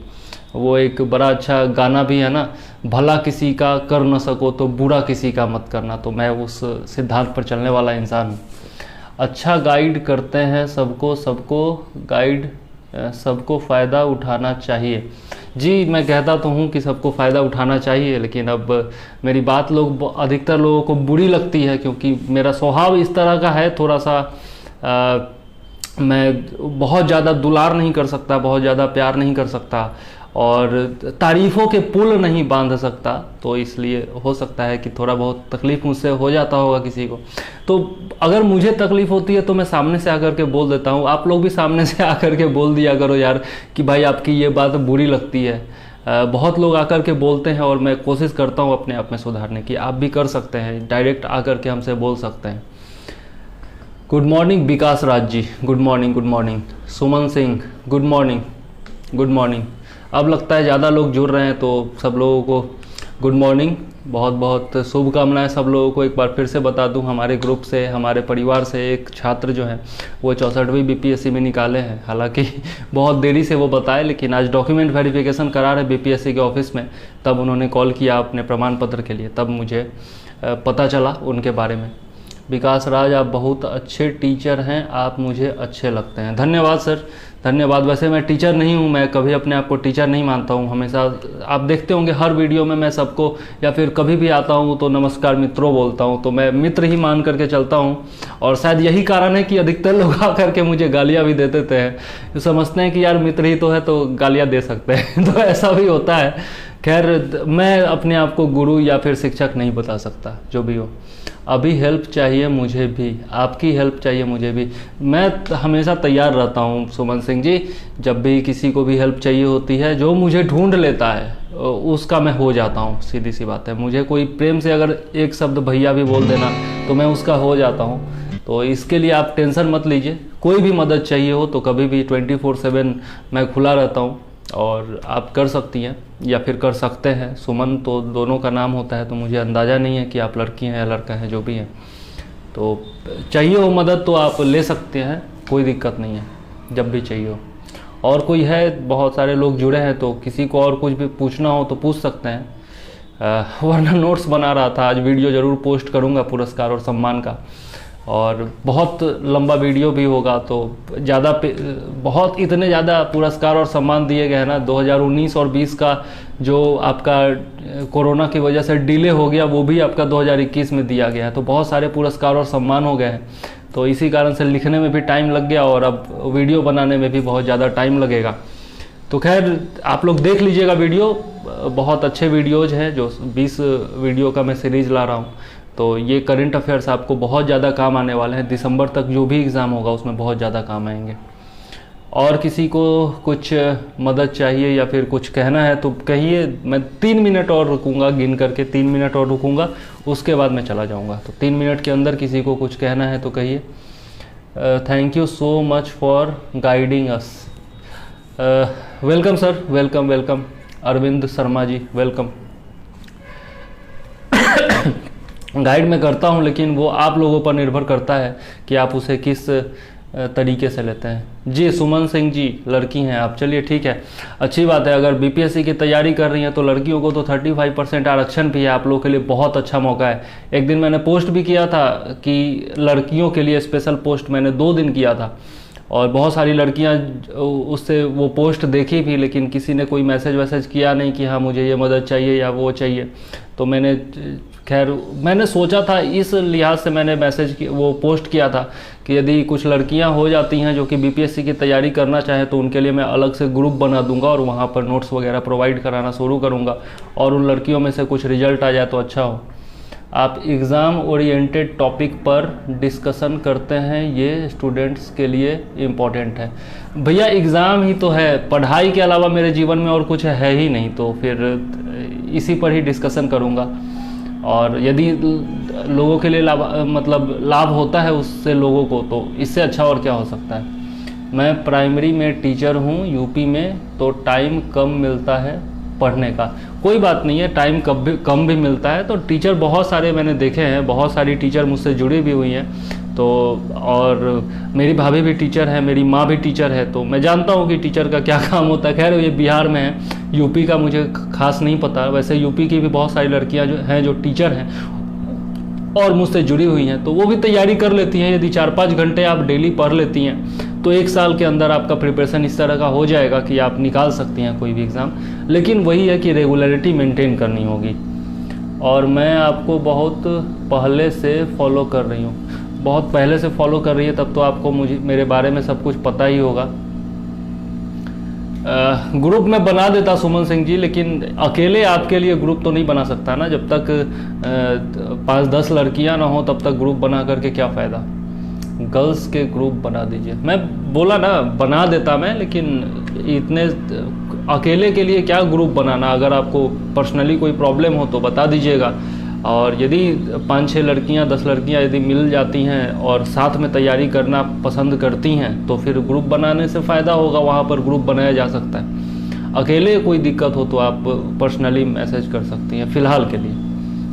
A: वो एक बड़ा अच्छा गाना भी है ना, भला किसी का कर न सको तो बुरा किसी का मत करना। तो मैं उस सिद्धांत पर चलने वाला इंसान हूँ। अच्छा गाइड करते हैं सबको फ़ायदा उठाना चाहिए। जी मैं कहता तो हूँ कि सबको फ़ायदा उठाना चाहिए, लेकिन अब मेरी बात अधिकतर लोगों को बुरी लगती है क्योंकि मेरा स्वभाव इस तरह का है। थोड़ा सा मैं बहुत ज़्यादा दुलार नहीं कर सकता, बहुत ज़्यादा प्यार नहीं कर सकता, और तारीफ़ों के पुल नहीं बांध सकता। तो इसलिए हो सकता है कि थोड़ा बहुत तकलीफ़ मुझसे हो जाता होगा किसी को। तो अगर मुझे तकलीफ़ होती है तो मैं सामने से आकर के बोल देता हूँ। आप लोग भी सामने से आकर के बोल दिया करो यार कि भाई आपकी ये बात बुरी लगती है। बहुत लोग आकर के बोलते हैं और मैं कोशिश करता हूँ अपने आप में सुधारने की। आप भी कर सकते हैं, डायरेक्ट आकर के हमसे बोल सकते हैं। गुड मॉर्निंग विकास राज जी, गुड मॉर्निंग। सुमन सिंह गुड मॉर्निंग। अब लगता है ज़्यादा लोग जुड़ रहे हैं तो सब लोगों को गुड मॉर्निंग। बहुत बहुत शुभकामनाएं सब लोगों को। एक बार फिर से बता दूं, हमारे ग्रुप से, हमारे परिवार से एक छात्र जो है वो 64वीं बीपीएससी में निकाले हैं। हालांकि बहुत देरी से वो बताए, लेकिन आज डॉक्यूमेंट वेरिफिकेशन करा रहे बीपीएससी के ऑफिस में, तब उन्होंने कॉल किया अपने प्रमाण पत्र के लिए, तब मुझे पता चला उनके बारे में। विकास राज, आप बहुत अच्छे टीचर हैं, आप मुझे अच्छे लगते हैं। धन्यवाद सर, धन्यवाद। वैसे मैं टीचर नहीं हूँ, मैं कभी अपने आप को टीचर नहीं मानता हूँ। हमेशा आप देखते होंगे हर वीडियो में मैं सबको, या फिर कभी भी आता हूँ तो नमस्कार मित्रों बोलता हूँ, तो मैं मित्र ही मान करके चलता हूँ। और शायद यही कारण है कि अधिकतर लोग आकर के मुझे गालियाँ भी दे देते हैं, तो समझते हैं कि यार मित्र ही तो है तो गालियाँ दे सकते हैं। तो ऐसा भी होता है। खैर, मैं अपने आप को गुरु या फिर शिक्षक नहीं बता सकता, जो भी हो। अभी हेल्प चाहिए मुझे भी, आपकी हेल्प चाहिए मुझे भी। मैं हमेशा तैयार रहता हूँ सुमन सिंह जी, जब भी किसी को भी हेल्प चाहिए होती है, जो मुझे ढूंढ लेता है उसका मैं हो जाता हूँ। सीधी सी बात है, मुझे कोई प्रेम से अगर एक शब्द भैया भी बोल देना तो मैं उसका हो जाता हूँ। तो इसके लिए आप टेंशन मत लीजिए। कोई भी मदद चाहिए हो तो कभी भी 24/7 मैं खुला रहता हूँ, और आप कर सकती हैं या फिर कर सकते हैं। सुमन तो दोनों का नाम होता है, तो मुझे अंदाज़ा नहीं है कि आप लड़की हैं या लड़का हैं, जो भी हैं। तो चाहिए हो मदद तो आप ले सकते हैं, कोई दिक्कत नहीं है, जब भी चाहिए हो। और कोई है, बहुत सारे लोग जुड़े हैं, तो किसी को और कुछ भी पूछना हो तो पूछ सकते हैं। वरना नोट्स बना रहा था, आज वीडियो ज़रूर पोस्ट करूँगा पुरस्कार और सम्मान का, और बहुत लंबा वीडियो भी होगा। तो बहुत इतने ज़्यादा पुरस्कार और सम्मान दिए गए हैं ना। 2019 और 20 का जो आपका कोरोना की वजह से डिले हो गया, वो भी आपका 2021 में दिया गया है। तो बहुत सारे पुरस्कार और सम्मान हो गए हैं, तो इसी कारण से लिखने में भी टाइम लग गया, और अब वीडियो बनाने में भी बहुत ज़्यादा टाइम लगेगा। तो खैर, आप लोग देख लीजिएगा वीडियो, बहुत अच्छे वीडियोज़ हैं। जो 20 वीडियो का मैं सीरीज़ ला रहा हूँ, तो ये करंट अफेयर्स आपको बहुत ज़्यादा काम आने वाले हैं। दिसंबर तक जो भी एग्ज़ाम होगा उसमें बहुत ज़्यादा काम आएंगे। और किसी को कुछ मदद चाहिए या फिर कुछ कहना है तो कहिए। मैं 3 मिनट और रुकूंगा, गिन करके 3 मिनट और रुकूंगा, उसके बाद मैं चला जाऊंगा। तो 3 मिनट के अंदर किसी को कुछ कहना है तो कहिए। Thank you so much for guiding us. Welcome sir, welcome welcome. Arvind Sharma ji, welcome. Guide मैं करता हूं, लेकिन वो आप लोगों पर निर्भर करता है कि आप उसे किस तरीके से लेते हैं। जी सुमन सिंह जी, लड़की हैं आप, चलिए ठीक है, अच्छी बात है। अगर बीपीएससी की तैयारी कर रही हैं तो लड़कियों को तो 35% आरक्षण भी है, आप लोगों के लिए बहुत अच्छा मौका है। एक दिन मैंने पोस्ट भी किया था कि लड़कियों के लिए स्पेशल पोस्ट, मैंने 2 दिन किया था, और बहुत सारी लड़कियां उससे वो पोस्ट देखी भी, लेकिन किसी ने कोई मैसेज वैसेज किया नहीं कि हाँ मुझे ये मदद चाहिए या वो चाहिए। तो मैंने सोचा था, इस लिहाज से मैंने वो पोस्ट किया था कि यदि कुछ लड़कियां हो जाती हैं जो कि बीपीएससी की तैयारी करना चाहें तो उनके लिए मैं अलग से ग्रुप बना दूंगा और वहाँ पर नोट्स वगैरह प्रोवाइड कराना शुरू करूँगा, और उन लड़कियों में से कुछ रिजल्ट आ जाए तो अच्छा हो। आप एग्ज़ाम ओरिएंटेड टॉपिक पर डिस्कशन करते हैं, ये स्टूडेंट्स के लिए इम्पॉर्टेंट है। भैया एग्ज़ाम ही तो है, पढ़ाई के अलावा मेरे जीवन में और कुछ है ही नहीं, तो फिर इसी पर ही डिस्कशन करूँगा। और यदि लोगों के लिए लाभ होता है उससे लोगों को, तो इससे अच्छा और क्या हो सकता है। मैं प्राइमरी में टीचर हूँ यूपी में, तो टाइम कम मिलता है पढ़ने का। कोई बात नहीं है, टाइम कम भी मिलता है। तो टीचर बहुत सारे मैंने देखे हैं, बहुत सारी टीचर मुझसे जुड़ी भी हुई हैं। तो और मेरी भाभी भी टीचर है, मेरी माँ भी टीचर है, तो मैं जानता हूँ कि टीचर का क्या काम होता है। खैर ये बिहार में है, यूपी का मुझे खास नहीं पता। वैसे यूपी की भी बहुत सारी लड़कियाँ जो टीचर हैं और मुझसे जुड़ी हुई हैं, तो वो भी तैयारी कर लेती हैं। यदि 4-5 घंटे आप डेली पढ़ लेती हैं तो 1 साल के अंदर आपका प्रिपरेशन इस तरह का हो जाएगा कि आप निकाल सकती हैं कोई भी एग्ज़ाम। लेकिन वही है कि रेगुलरिटी मेंटेन करनी होगी। और मैं आपको बहुत पहले से फॉलो कर रही हूँ। बहुत पहले से फॉलो कर रही है तब तो आपको मेरे बारे में सब कुछ पता ही होगा। ग्रुप में बना देता सुमन सिंह जी, लेकिन अकेले आपके लिए ग्रुप तो नहीं बना सकता ना। जब तक 5-10 लड़कियां ना हो तब तक ग्रुप बना करके क्या फ़ायदा। गर्ल्स के ग्रुप बना दीजिए। मैं बोला ना बना देता मैं, लेकिन इतने अकेले के लिए क्या ग्रुप बनाना। अगर आपको पर्सनली कोई प्रॉब्लम हो तो बता दीजिएगा। और यदि 5-6 लड़कियां 10 लड़कियां यदि मिल जाती हैं और साथ में तैयारी करना पसंद करती हैं तो फिर ग्रुप बनाने से फ़ायदा होगा, वहाँ पर ग्रुप बनाया जा सकता है। अकेले कोई दिक्कत हो तो आप पर्सनली मैसेज कर सकती हैं फ़िलहाल के लिए,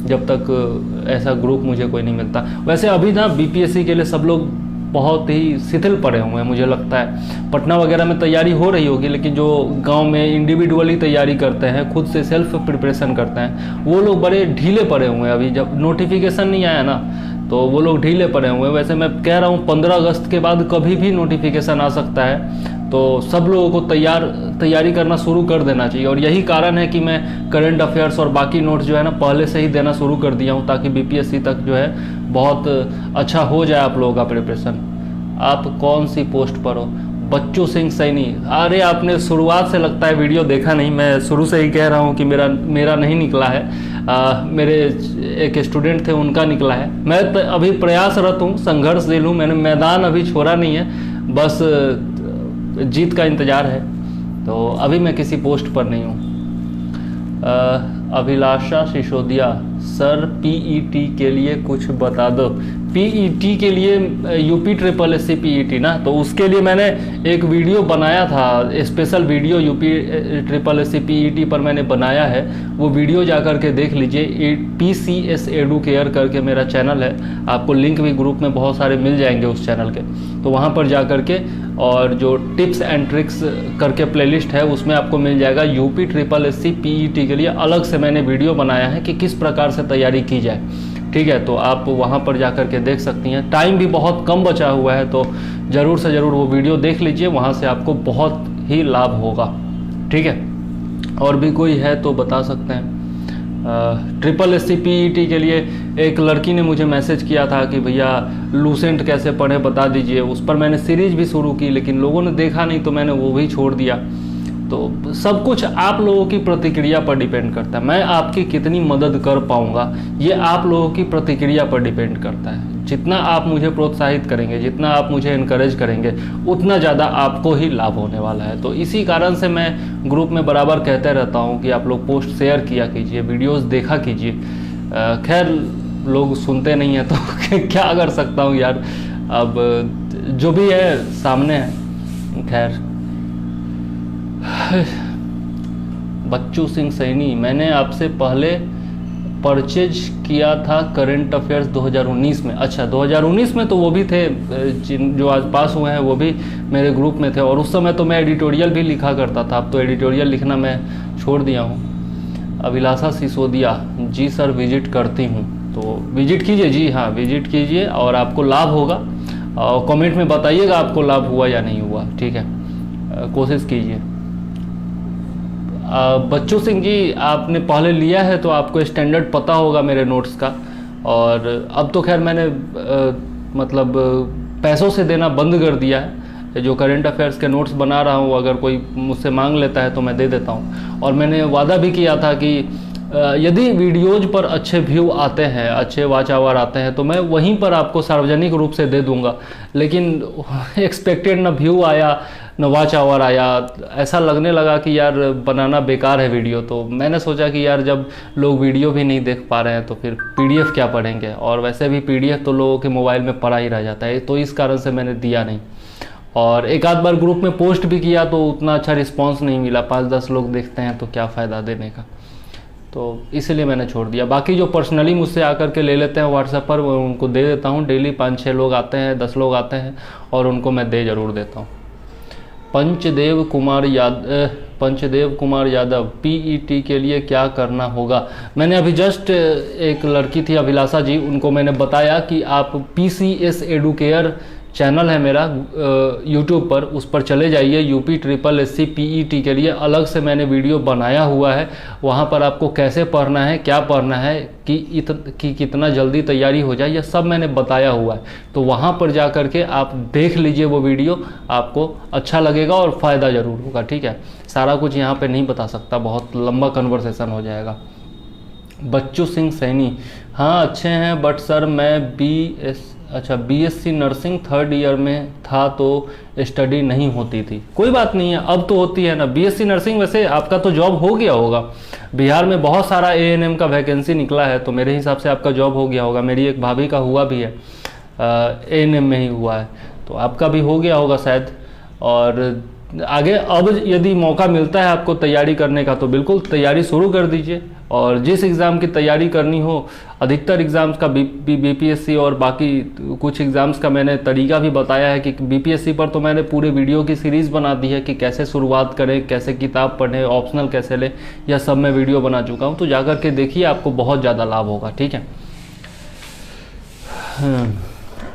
A: जब तक ऐसा ग्रुप मुझे कोई नहीं मिलता। वैसे अभी ना बीपीएससी के लिए सब लोग बहुत ही शिथिल पड़े हुए हैं, मुझे लगता है पटना वगैरह में तैयारी हो रही होगी, लेकिन जो गांव में इंडिविजुअली तैयारी करते हैं, खुद से सेल्फ प्रिपरेशन करते हैं, वो लोग बड़े ढीले पड़े हुए हैं। अभी जब नोटिफिकेशन नहीं आया ना तो वो लोग ढीले पड़े हुए हैं। वैसे मैं कह रहा हूँ 15 अगस्त के बाद कभी भी नोटिफिकेशन आ सकता है, तो सब लोगों को तैयारी करना शुरू कर देना चाहिए। और यही कारण है कि मैं करंट अफेयर्स और बाकी नोट्स जो है ना पहले से ही देना शुरू कर दिया हूँ, ताकि बीपीएससी तक जो है बहुत अच्छा हो जाए आप लोगों का प्रिपरेशन। आप कौन सी पोस्ट पर हो? बच्चू सिंह सैनी। अरे आपने शुरुआत से लगता है वीडियो देखा नहीं, मैं शुरू से ही कह रहा हूँ कि मेरा नहीं निकला है, मेरे एक स्टूडेंट थे उनका निकला है। मैं अभी प्रयासरत हूँ, संघर्षशील हूँ, मैंने मैदान अभी छोड़ा नहीं है, बस जीत का इंतज़ार है। तो अभी मैं किसी पोस्ट पर नहीं हूँ। अभिलाषा सिसोदिया, सर पीईटी के लिए कुछ बता दो। पीईटी के लिए यूपी ट्रिपल एससी पीईटी ना, तो उसके लिए मैंने एक वीडियो बनाया था, special video UP triple SC PET पर मैंने बनाया है। वो वीडियो जा कर के देख लीजिए। PCS एडुकेयर करके मेरा चैनल है, आपको लिंक भी ग्रुप में बहुत सारे मिल जाएंगे उस चैनल के, तो वहाँ पर जा कर के और जो टिप्स एंड ट्रिक्स करके प्लेलिस्ट है उसमें आपको मिल जाएगा। यूपी ट्रिपल एससी पीईटी के लिए अलग से मैंने वीडियो बनाया है कि किस प्रकार से तैयारी की जाए, ठीक है। तो आप वहाँ पर जा कर के देख सकती हैं। टाइम भी बहुत कम बचा हुआ है, तो ज़रूर से ज़रूर वो वीडियो देख लीजिए, वहाँ से आपको बहुत ही लाभ होगा, ठीक है। और भी कोई है तो बता सकते हैं। ट्रिपल एससी पीईटी के लिए एक लड़की ने मुझे मैसेज किया था कि भैया लूसेंट कैसे पढ़े बता दीजिए। उस पर मैंने सीरीज भी शुरू की, लेकिन लोगों ने देखा नहीं तो मैंने वो भी छोड़ दिया। तो सब कुछ आप लोगों की प्रतिक्रिया पर डिपेंड करता है। मैं आपकी कितनी मदद कर पाऊंगा ये आप लोगों की प्रतिक्रिया पर डिपेंड करता है। जितना आप मुझे प्रोत्साहित करेंगे, जितना आप मुझे इनकरेज करेंगे, उतना ज़्यादा आपको ही लाभ होने वाला है। तो इसी कारण से मैं ग्रुप में बराबर कहते रहता हूँ कि आप लोग पोस्ट शेयर किया कीजिए, वीडियोज़ देखा कीजिए। खैर लोग सुनते नहीं हैं तो क्या कर सकता हूँ यार, अब जो भी है सामने है। खैर बच्चू सिंह सैनी, मैंने आपसे पहले परचेज किया था करंट अफेयर्स 2019 में। अच्छा 2019 में तो वो भी थे, जो आज पास हुए हैं वो भी मेरे ग्रुप में थे, और उस समय तो मैं एडिटोरियल भी लिखा करता था। अब तो एडिटोरियल लिखना मैं छोड़ दिया हूँ। अभिलाषा सिसोदिया, जी सर विजिट करती हूँ। तो विजिट कीजिए, जी हाँ विजिट कीजिए और आपको लाभ होगा। और कमेंट में बताइएगा आपको लाभ हुआ या नहीं हुआ, ठीक है, कोशिश कीजिए। बच्चू सिंह जी, आपने पहले लिया है तो आपको स्टैंडर्ड पता होगा मेरे नोट्स का। और अब तो खैर मैंने मतलब पैसों से देना बंद कर दिया है। जो करंट अफेयर्स के नोट्स बना रहा हूँ, अगर कोई मुझसे मांग लेता है तो मैं दे देता हूँ। और मैंने वादा भी किया था कि यदि वीडियोज़ पर अच्छे व्यू आते हैं, अच्छे वॉच आवर आते हैं, तो मैं वहीं पर आपको सार्वजनिक रूप से दे दूंगा। लेकिन एक्सपेक्टेड ना व्यू आया न वॉच आवर आया, ऐसा लगने लगा कि यार बनाना बेकार है वीडियो। तो मैंने सोचा कि यार जब लोग वीडियो भी नहीं देख पा रहे हैं तो फिर PDF क्या पढ़ेंगे, और वैसे भी PDF तो लोगों के मोबाइल में पड़ा ही रह जाता है। तो इस कारण से मैंने दिया नहीं। और एक आध बार ग्रुप में पोस्ट भी किया तो उतना अच्छा रिस्पॉन्स नहीं मिला। 5-10 लोग देखते हैं तो क्या फ़ायदा देने का, तो इसलिए मैंने छोड़ दिया। बाकी जो पर्सनली मुझसे आकर के ले लेते हैं व्हाट्सएप पर, वो उनको दे देता हूँ। डेली 5-6 लोग आते हैं, 10 लोग आते हैं, और उनको मैं दे ज़रूर देता हूँ। पंचदेव कुमार यादव, PET के लिए क्या करना होगा? मैंने अभी जस्ट एक लड़की थी अभिलाषा जी, उनको मैंने बताया कि आप PCS एडुकेयर चैनल है मेरा यूट्यूब पर, उस पर चले जाइए। यूपी ट्रिपल एससी PET के लिए अलग से मैंने वीडियो बनाया हुआ है। वहाँ पर आपको कैसे पढ़ना है, क्या पढ़ना है, कि कितना जल्दी तैयारी हो जाए, यह सब मैंने बताया हुआ है। तो वहाँ पर जा कर के आप देख लीजिए वो वीडियो, आपको अच्छा लगेगा और फ़ायदा ज़रूर होगा, ठीक है। सारा कुछ यहाँ पे नहीं बता सकता, बहुत लंबा कन्वर्सेशन हो जाएगा। बच्चू सिंह सैनी, हाँ अच्छे हैं, बट सर मैं BSc नर्सिंग 3rd ईयर में था तो स्टडी नहीं होती थी। कोई बात नहीं है, अब तो होती है ना BSc नर्सिंग। वैसे आपका तो जॉब हो गया होगा, बिहार में बहुत सारा ANM का वैकेंसी निकला है, तो मेरे हिसाब से आपका जॉब हो गया होगा। मेरी एक भाभी का हुआ भी है, ANM में ही हुआ है, तो आपका भी हो गया होगा शायद। और आगे अब यदि मौका मिलता है आपको तैयारी करने का तो बिल्कुल तैयारी शुरू कर दीजिए। और जिस एग्ज़ाम की तैयारी करनी हो, अधिकतर एग्ज़ाम्स का बीपीएससी और बाकी कुछ एग्ज़ाम्स का मैंने तरीका भी बताया है कि बीपीएससी पर तो मैंने पूरे वीडियो की सीरीज़ बना दी है कि कैसे शुरुआत करें, कैसे किताब पढ़ें, ऑप्शनल कैसे लें, यह सब मैं वीडियो बना चुका हूँ। तो जाकर के देखिए, आपको बहुत ज़्यादा लाभ होगा। ठीक है,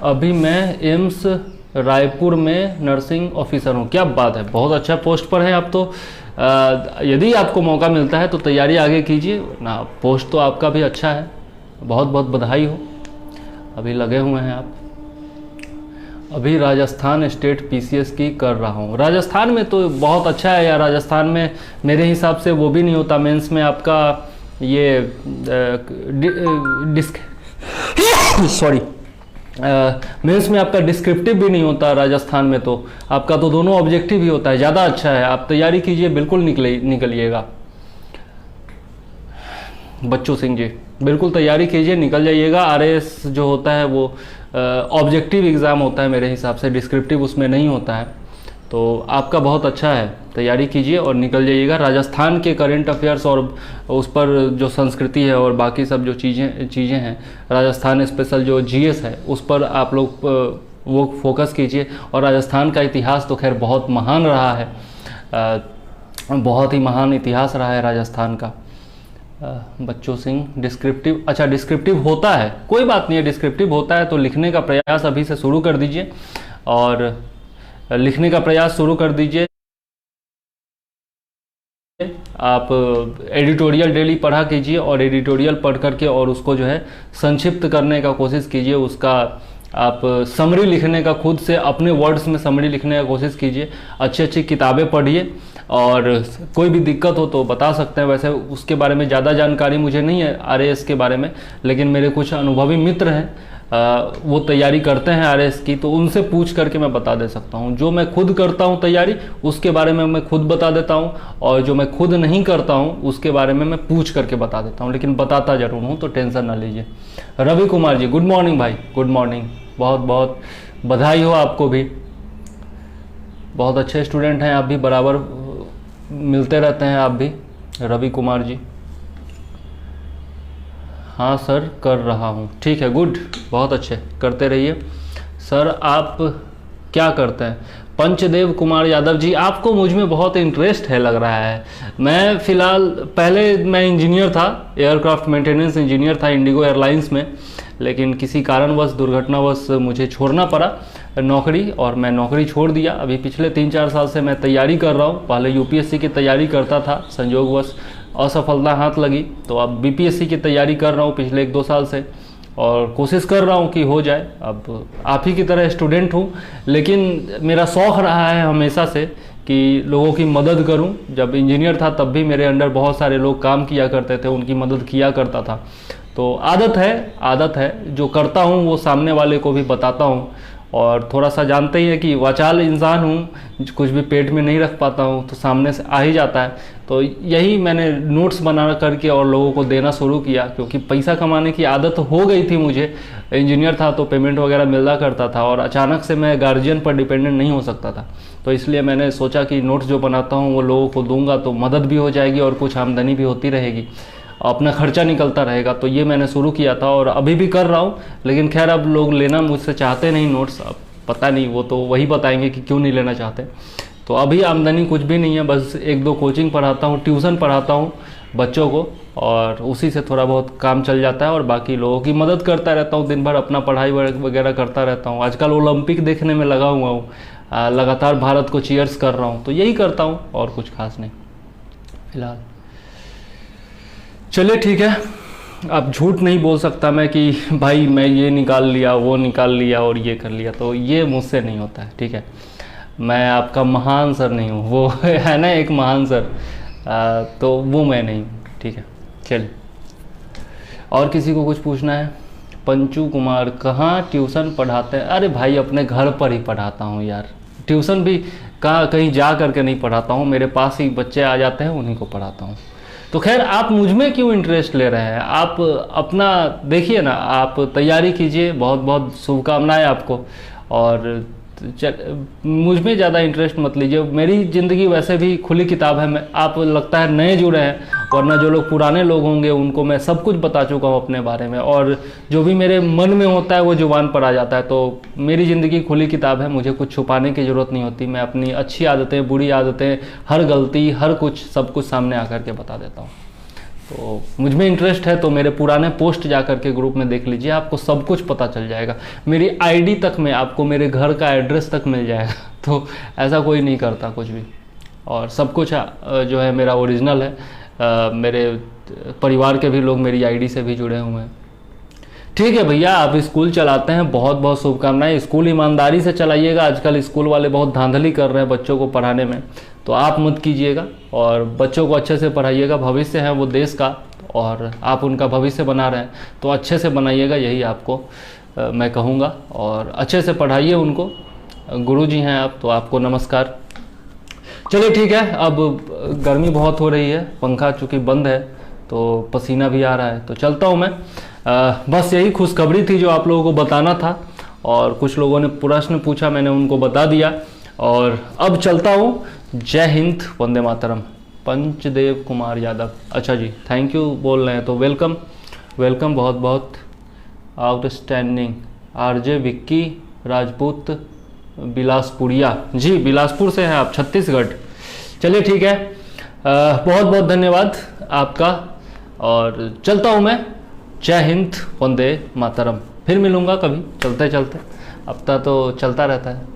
A: अभी मैं एम्स रायपुर में नर्सिंग ऑफिसर हूँ। क्या बात है, बहुत अच्छा पोस्ट पर है आप तो। यदि आपको मौका मिलता है तो तैयारी आगे कीजिए ना। पोस्ट तो आपका भी अच्छा है, बहुत बहुत बधाई हो, अभी लगे हुए हैं आप। अभी राजस्थान स्टेट पीसीएस की कर रहा हूँ। राजस्थान में तो बहुत अच्छा है यार। राजस्थान में मेरे हिसाब से वो भी नहीं होता मेंस में आपका ये सॉरी मेंस में आपका डिस्क्रिप्टिव भी नहीं होता राजस्थान में, तो आपका तो दोनों ऑब्जेक्टिव ही होता है। ज़्यादा अच्छा है, आप तैयारी कीजिए, बिल्कुल निकलिएगा। बच्चू सिंह जी, बिल्कुल तैयारी कीजिए, निकल जाइएगा। आरएएस जो होता है वो ऑब्जेक्टिव एग्ज़ाम होता है मेरे हिसाब से, डिस्क्रिप्टिव उसमें नहीं होता है। तो आपका बहुत अच्छा है, तैयारी कीजिए और निकल जाइएगा। राजस्थान के करंट अफेयर्स और उस पर जो संस्कृति है और बाकी सब जो चीज़ें हैं, राजस्थान स्पेशल जो जीएस है उस पर आप लोग वो फोकस कीजिए। और राजस्थान का इतिहास तो खैर बहुत महान रहा है, बहुत ही महान इतिहास रहा है राजस्थान का। बच्चू सिंह, डिस्क्रिप्टिव, अच्छा डिस्क्रिप्टिव होता है, कोई बात नहीं है, डिस्क्रिप्टिव होता है तो लिखने का प्रयास अभी से शुरू कर दीजिए। और लिखने का प्रयास शुरू कर दीजिए। आप एडिटोरियल डेली पढ़ा कीजिए और एडिटोरियल पढ़ करके और उसको जो है संक्षिप्त करने का कोशिश कीजिए। उसका आप समरी लिखने का, खुद से अपने वर्ड्स में समरी लिखने का कोशिश कीजिए। अच्छी अच्छी किताबें पढ़िए और कोई भी दिक्कत हो तो बता सकते हैं। वैसे उसके बारे में ज़्यादा जानकारी मुझे नहीं है आरएएस के बारे में, लेकिन मेरे कुछ अनुभवी मित्र हैं, वो तैयारी करते हैं आरएएस की, तो उनसे पूछ करके मैं बता दे सकता हूँ। जो मैं खुद करता हूँ तैयारी उसके बारे में मैं खुद बता देता हूँ, और जो मैं खुद नहीं करता हूँ उसके बारे में मैं पूछ करके बता देता हूँ, लेकिन बताता जरूर हूँ, तो टेंशन ना लीजिए। रवि कुमार जी, गुड मॉर्निंग भाई, गुड मॉर्निंग, बहुत बहुत बधाई हो आपको भी। बहुत अच्छे स्टूडेंट हैं आप भी, बराबर मिलते रहते हैं आप भी, रवि कुमार जी। हाँ सर कर रहा हूँ, ठीक है, गुड, बहुत अच्छे, करते रहिए। सर आप क्या करते हैं? पंचदेव कुमार यादव जी, आपको मुझ में बहुत इंटरेस्ट है लग रहा है। मैं फ़िलहाल पहले मैं इंजीनियर था, एयरक्राफ्ट मेंटेनेंस इंजीनियर था इंडिगो एयरलाइंस में, लेकिन किसी कारणवश, दुर्घटनावश मुझे छोड़ना पड़ा नौकरी, और मैं नौकरी छोड़ दिया। अभी पिछले 3-4 साल से मैं तैयारी कर रहा हूँ। पहले यूपीएससी की तैयारी करता था, संयोगवश असफलता हाथ लगी, तो अब बीपीएससी की तैयारी कर रहा हूँ पिछले 1-2 साल से, और कोशिश कर रहा हूँ कि हो जाए। अब आप ही की तरह स्टूडेंट हूँ, लेकिन मेरा शौक़ रहा है हमेशा से कि लोगों की मदद करूं। जब इंजीनियर था तब भी मेरे अंडर बहुत सारे लोग काम किया करते थे, उनकी मदद किया करता था। तो आदत है, जो करता हूं वो सामने वाले को भी बताता हूं। और थोड़ा सा जानते ही है कि वाचाल इंसान हूँ, कुछ भी पेट में नहीं रख पाता हूँ तो सामने से आ ही जाता है। तो यही मैंने नोट्स बना करके और लोगों को देना शुरू किया, क्योंकि पैसा कमाने की आदत हो गई थी मुझे। इंजीनियर था तो पेमेंट वगैरह मिला करता था, और अचानक से मैं गार्जियन पर डिपेंडेंट नहीं हो सकता था। तो इसलिए मैंने सोचा कि नोट्स जो बनाता हूँ वो लोगों को दूंगा तो मदद भी हो जाएगी और कुछ आमदनी भी होती रहेगी, अपना खर्चा निकलता रहेगा। तो ये मैंने शुरू किया था और अभी भी कर रहा हूँ। लेकिन खैर अब लोग लेना मुझसे चाहते नहीं नोट्स, अब पता नहीं, वो तो वही बताएंगे कि क्यों नहीं लेना चाहते। तो अभी आमदनी कुछ भी नहीं है, बस 1-2 कोचिंग पढ़ाता हूँ, ट्यूशन पढ़ाता हूँ बच्चों को, और उसी से थोड़ा बहुत काम चल जाता है। और बाकी लोगों की मदद करता रहता हूँ, दिन भर अपना पढ़ाई वगैरह करता रहता हूँ। आजकल ओलंपिक देखने में लगा हुआ हूँ, लगातार भारत को चीयर्स कर रहा हूँ। तो यही करता हूँ और कुछ खास नहीं फिलहाल। चलिए ठीक है, अब झूठ नहीं बोल सकता मैं कि भाई मैं ये निकाल लिया, वो निकाल लिया और ये कर लिया, तो ये मुझसे नहीं होता है। ठीक है, मैं आपका महान सर नहीं हूँ, वो है ना एक महान सर, तो वो मैं नहीं हूँ। ठीक है, चलिए, और किसी को कुछ पूछना है? पंचू कुमार, कहाँ ट्यूशन पढ़ाते हैं? अरे भाई अपने घर पर ही पढ़ाता हूँ यार, ट्यूशन भी कहीं जा करके नहीं पढ़ाता हूँ, मेरे पास ही बच्चे आ जाते हैं, उन्हीं को पढ़ाता हूँ। तो खैर आप मुझ में क्यों इंटरेस्ट ले रहे हैं? आप अपना देखिए ना, आप तैयारी कीजिए, बहुत बहुत शुभकामनाएं आपको। और मुझ में ज़्यादा इंटरेस्ट मत लीजिए। मेरी ज़िंदगी वैसे भी खुली किताब है। मैं, आप लगता है नए जुड़े हैं, वरना जो लोग पुराने लोग होंगे उनको मैं सब कुछ बता चुका हूँ अपने बारे में, और जो भी मेरे मन में होता है वो जुबान पर आ जाता है। तो मेरी ज़िंदगी खुली किताब है, मुझे कुछ छुपाने की ज़रूरत नहीं होती। मैं अपनी अच्छी आदतें, बुरी आदतें, हर गलती, हर कुछ, सब कुछ सामने आकर के बता देता हूँ। तो मुझ में इंटरेस्ट है तो मेरे पुराने पोस्ट जा कर के ग्रुप में देख लीजिए, आपको सब कुछ पता चल जाएगा। मेरी आईडी तक में आपको मेरे घर का एड्रेस तक मिल जाएगा। तो ऐसा कोई नहीं करता कुछ भी, और सब कुछ जो है मेरा ओरिजिनल है। मेरे परिवार के भी लोग मेरी आईडी से भी जुड़े हुए हैं। ठीक है भैया, आप स्कूल चलाते हैं, बहुत बहुत शुभकामनाएं। स्कूल ईमानदारी से चलाइएगा। आजकल स्कूल वाले बहुत धांधली कर रहे हैं बच्चों को पढ़ाने में, तो आप मत कीजिएगा और बच्चों को अच्छे से पढ़ाइएगा। भविष्य है वो देश का, और आप उनका भविष्य बना रहे हैं, तो अच्छे से बनाइएगा, यही आपको मैं कहूँगा। और अच्छे से पढ़ाइए उनको। गुरुजी हैं आप, तो आपको नमस्कार। चलिए ठीक है, अब गर्मी बहुत हो रही है, पंखा चूँकि बंद है तो पसीना भी आ रहा है, तो चलता हूँ मैं। बस यही खुशखबरी थी जो आप लोगों को बताना था, और कुछ लोगों ने प्रश्न पूछा, मैंने उनको बता दिया, और अब चलता हूँ। जय हिंद, वंदे मातरम। पंचदेव कुमार यादव, अच्छा जी, थैंक यू बोल रहे हैं, तो वेलकम वेलकम, बहुत बहुत आउटस्टैंडिंग। आरजे विक्की राजपूत बिलासपुरिया, जी बिलासपुर से हैं आप, छत्तीसगढ़। चलिए ठीक है, बहुत बहुत धन्यवाद आपका, और चलता हूँ मैं। जय हिंद, वंदे मातरम। फिर मिलूँगा कभी चलते चलते, अब तक तो चलता रहता है।